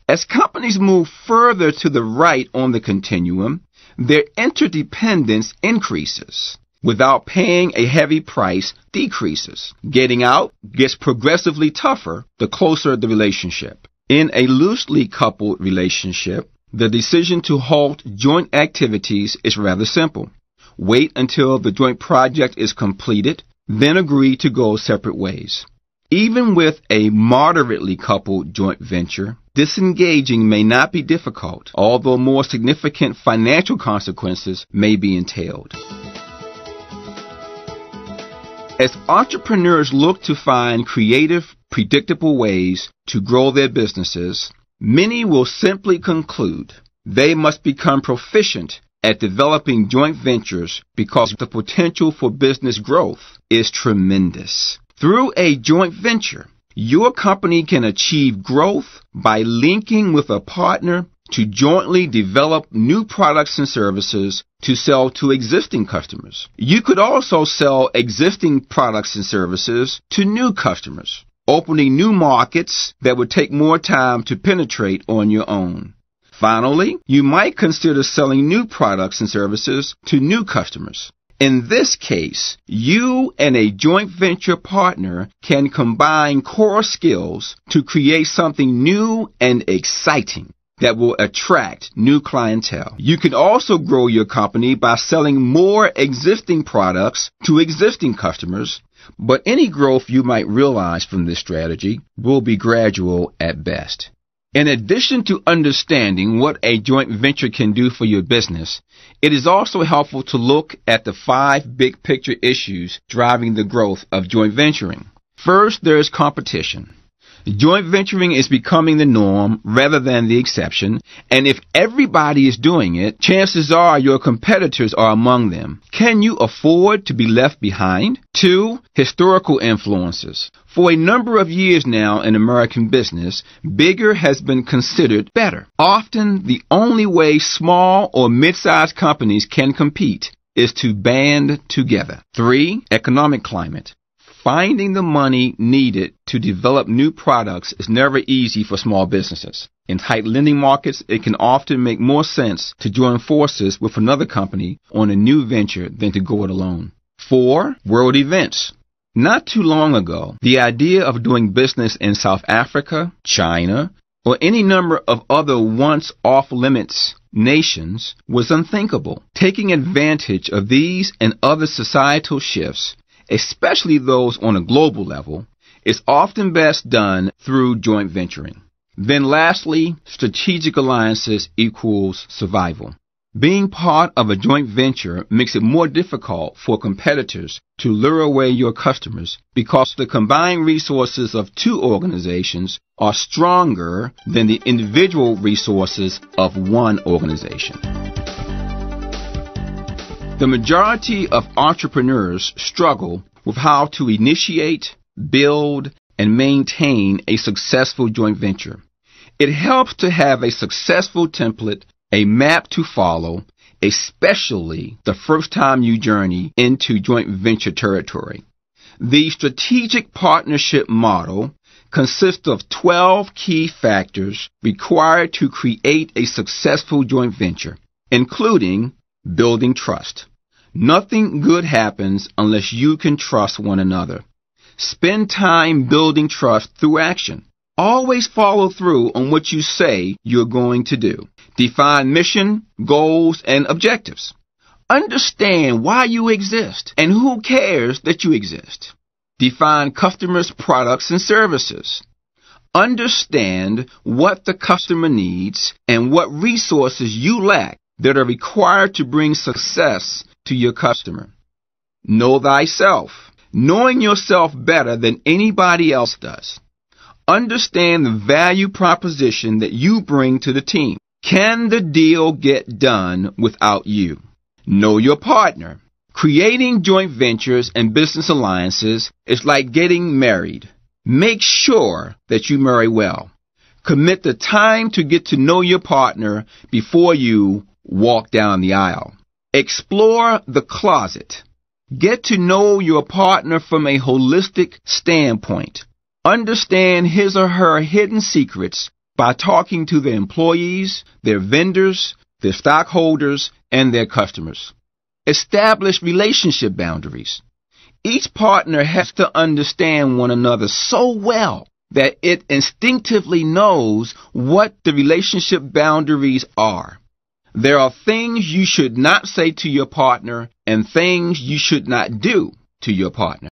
As companies move further to the right on the continuum, their interdependence increases. Without paying a heavy price, decreases. Getting out gets progressively tougher the closer the relationship. In a loosely coupled relationship, the decision to halt joint activities is rather simple. Wait until the joint project is completed, then agree to go separate ways. Even with a moderately coupled joint venture, disengaging may not be difficult, although more significant financial consequences may be entailed. As entrepreneurs look to find creative, predictable ways to grow their businesses, many will simply conclude they must become proficient at developing joint ventures because the potential for business growth is tremendous. Through a joint venture, your company can achieve growth by linking with a partner to jointly develop new products and services to sell to existing customers. You could also sell existing products and services to new customers, opening new markets that would take more time to penetrate on your own. Finally, you might consider selling new products and services to new customers. In this case, you and a joint venture partner can combine core skills to create something new and exciting that will attract new clientele. You can also grow your company by selling more existing products to existing customers, but any growth you might realize from this strategy will be gradual at best. In addition to understanding what a joint venture can do for your business, it is also helpful to look at the 5 big picture issues driving the growth of joint venturing. First, there is competition. Joint venturing is becoming the norm rather than the exception, and if everybody is doing it, chances are your competitors are among them. Can you afford to be left behind? 2, historical influences. For a number of years now in American business, bigger has been considered better. Often, the only way small or mid-sized companies can compete is to band together. 3, economic climate. Finding the money needed to develop new products is never easy for small businesses. In tight lending markets, it can often make more sense to join forces with another company on a new venture than to go it alone. 4, world events. Not too long ago, the idea of doing business in South Africa, China, or any number of other once off-limits nations was unthinkable. Taking advantage of these and other societal shifts, especially those on a global level, is often best done through joint venturing. Then lastly, strategic alliances equals survival. Being part of a joint venture makes it more difficult for competitors to lure away your customers because the combined resources of 2 organizations are stronger than the individual resources of one organization. The majority of entrepreneurs struggle with how to initiate, build, and maintain a successful joint venture. It helps to have a successful template, a map to follow, especially the first time you journey into joint venture territory. The strategic partnership model consists of 12 key factors required to create a successful joint venture, including building trust. Nothing good happens unless you can trust one another. Spend time building trust through action. Always follow through on what you say you're going to do. Define mission, goals, and objectives. Understand why you exist and who cares that you exist. Define customers' products and services. Understand what the customer needs and what resources you lack that are required to bring success to your customer. Know thyself. Knowing yourself better than anybody else does. Understand the value proposition that you bring to the team. Can the deal get done without you? Know your partner. Creating joint ventures and business alliances is like getting married. Make sure that you marry well. Commit the time to get to know your partner before you walk down the aisle. Explore the closet. Get to know your partner from a holistic standpoint. Understand his or her hidden secrets by talking to their employees, their vendors, their stockholders, and their customers. Establish relationship boundaries. Each partner has to understand one another so well that it instinctively knows what the relationship boundaries are. There are things you should not say to your partner and things you should not do to your partner.